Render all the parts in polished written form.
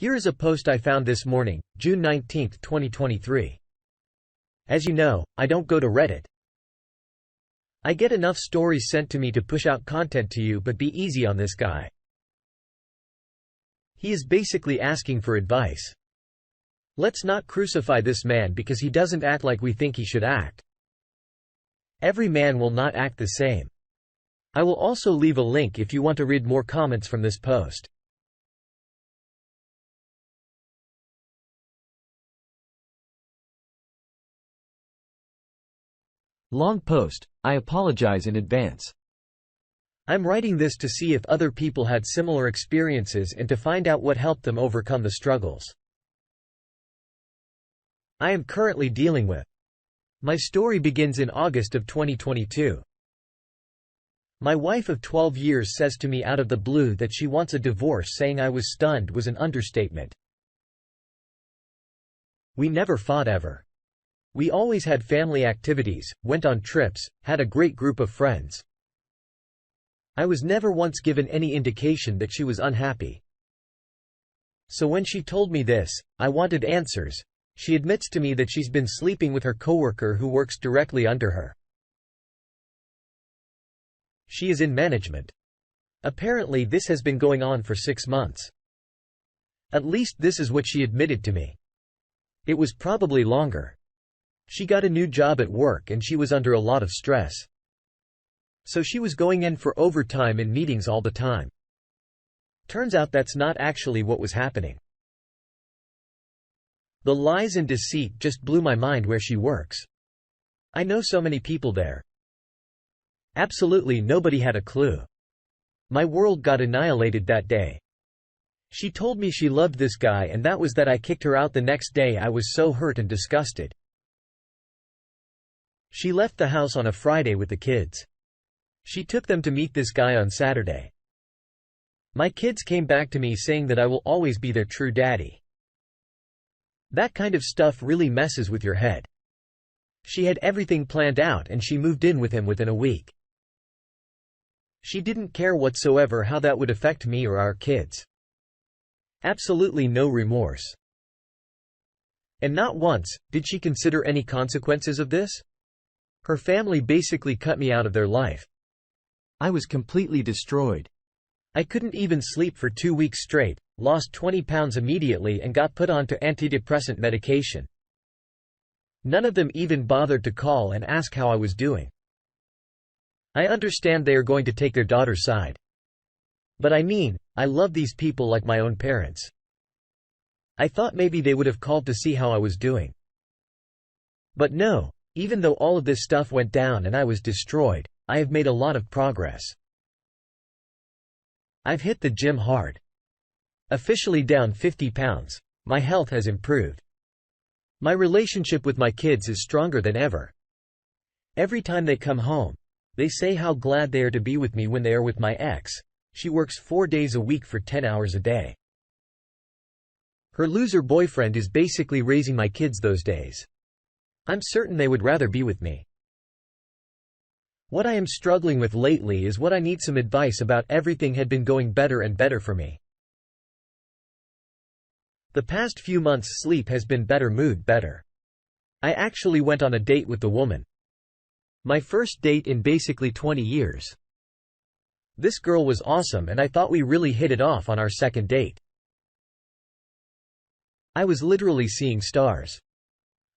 Here is a post I found this morning, June 19, 2023. As you know, I don't go to Reddit. I get enough stories sent to me to push out content to you, but be easy on this guy. He is basically asking for advice. Let's not crucify this man because he doesn't act like we think he should act. Every man will not act the same. I will also leave a link if you want to read more comments from this post. Long post. I apologize in advance. I'm writing this to see if other people had similar experiences and to find out what helped them overcome the struggles I am currently dealing with. My story begins in August of 2022. My wife of 12 years says to me out of the blue that she wants a divorce. Saying I was stunned was an understatement. We never fought ever. We always had family activities, went on trips, had a great group of friends. I was never once given any indication that she was unhappy. So when she told me this, I wanted answers. She admits to me that she's been sleeping with her coworker who works directly under her. She is in management. Apparently this has been going on for 6 months. At least this is what she admitted to me. It was probably longer. She got a new job at work and she was under a lot of stress. So she was going in for overtime and meetings all the time. Turns out that's not actually what was happening. The lies and deceit just blew my mind where she works. I know so many people there. Absolutely nobody had a clue. My world got annihilated that day. She told me she loved this guy and that was that. I kicked her out the next day. I was so hurt and disgusted. She left the house on a Friday with the kids. She took them to meet this guy on Saturday. My kids came back to me saying that I will always be their true daddy. That kind of stuff really messes with your head. She had everything planned out and she moved in with him within a week. She didn't care whatsoever how that would affect me or our kids. Absolutely no remorse. And not once did she consider any consequences of this. Her family basically cut me out of their life. I was completely destroyed. I couldn't even sleep for 2 weeks straight, lost 20 pounds immediately and got put onto antidepressant medication. None of them even bothered to call and ask how I was doing. I understand they are going to take their daughter's side. But I mean, I love these people like my own parents. I thought maybe they would have called to see how I was doing. But no, even though all of this stuff went down and I was destroyed, I have made a lot of progress. I've hit the gym hard. Officially down 50 pounds. My health has improved. My relationship with my kids is stronger than ever. Every time they come home, they say how glad they are to be with me when they are with my ex. She works 4 days a week for 10 hours a day. Her loser boyfriend is basically raising my kids those days. I'm certain they would rather be with me. What I am struggling with lately is what I need some advice about. Everything had been going better and better for me. The past few months sleep has been better, mood better. I actually went on a date with the woman. My first date in basically 20 years. This girl was awesome and I thought we really hit it off on our second date. I was literally seeing stars.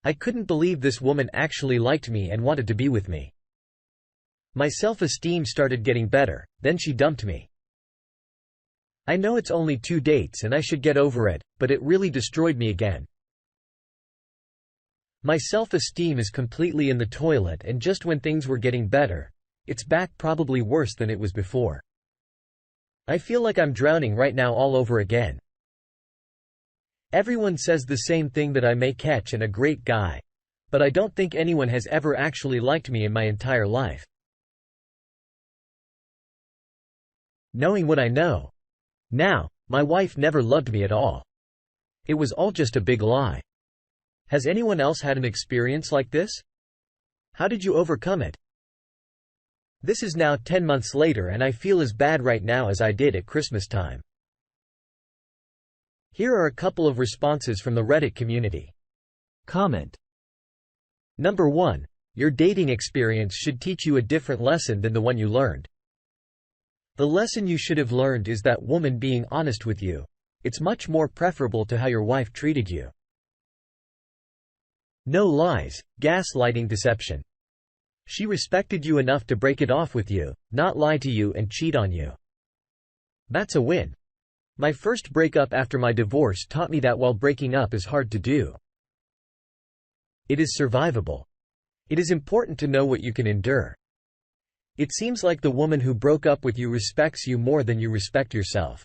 I couldn't believe this woman actually liked me and wanted to be with me. My self-esteem started getting better, then she dumped me. I know it's only 2 dates and I should get over it, but it really destroyed me again. My self-esteem is completely in the toilet and just when things were getting better, it's back probably worse than it was before. I feel like I'm drowning right now all over again. Everyone says the same thing, that I may catch and a great guy. But I don't think anyone has ever actually liked me in my entire life. Knowing what I know now, my wife never loved me at all. It was all just a big lie. Has anyone else had an experience like this? How did you overcome it? This is now 10 months later and I feel as bad right now as I did at Christmas time. Here are a couple of responses from the Reddit community. Comment. Number 1. Your dating experience should teach you a different lesson than the one you learned. The lesson you should have learned is that woman being honest with you. It's much more preferable to how your wife treated you. No lies, gaslighting, deception. She respected you enough to break it off with you, not lie to you and cheat on you. That's a win. My first breakup after my divorce taught me that while breaking up is hard to do, it is survivable. It is important to know what you can endure. It seems like the woman who broke up with you respects you more than you respect yourself.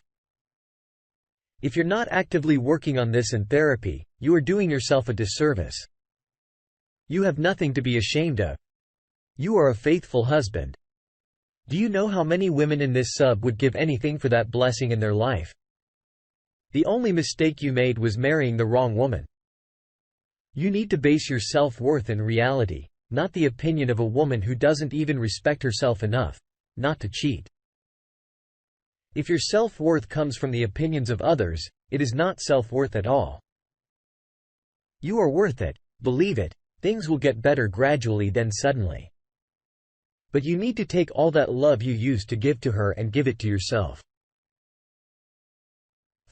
If you're not actively working on this in therapy, you are doing yourself a disservice. You have nothing to be ashamed of. You are a faithful husband. Do you know how many women in this sub would give anything for that blessing in their life? The only mistake you made was marrying the wrong woman. You need to base your self-worth in reality, not the opinion of a woman who doesn't even respect herself enough not to cheat. If your self-worth comes from the opinions of others, it is not self-worth at all. You are worth it, believe it, things will get better gradually then suddenly. But you need to take all that love you used to give to her and give it to yourself.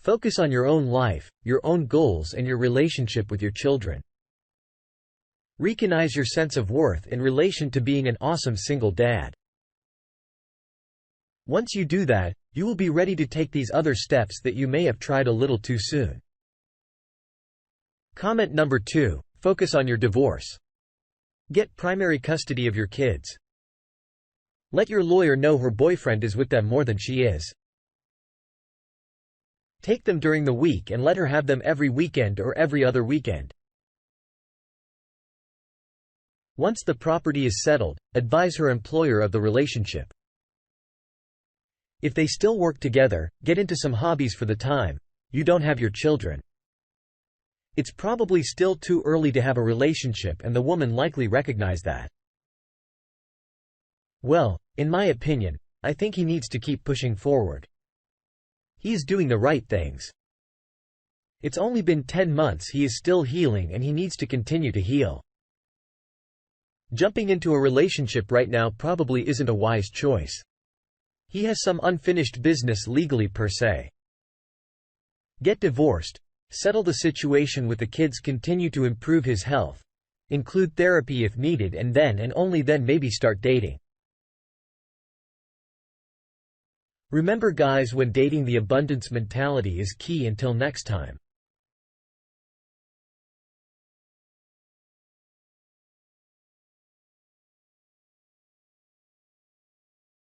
Focus on your own life, your own goals and your relationship with your children. Recognize your sense of worth in relation to being an awesome single dad. Once you do that, you will be ready to take these other steps that you may have tried a little too soon. Comment number 2. Focus on your divorce. Get primary custody of your kids. Let your lawyer know her boyfriend is with them more than she is. Take them during the week and let her have them every weekend or every other weekend. Once the property is settled, advise her employer of the relationship. If they still work together, get into some hobbies for the time you don't have your children. It's probably still too early to have a relationship and the woman likely recognized that. Well, in my opinion, I think he needs to keep pushing forward. He is doing the right things. It's only been 10 months, he is still healing and he needs to continue to heal. Jumping into a relationship right now probably isn't a wise choice. He has some unfinished business legally per se. Get divorced. Settle the situation with the kids, continue to improve his health. Include therapy if needed and then and only then maybe start dating. Remember guys, when dating the abundance mentality is key. Until next time.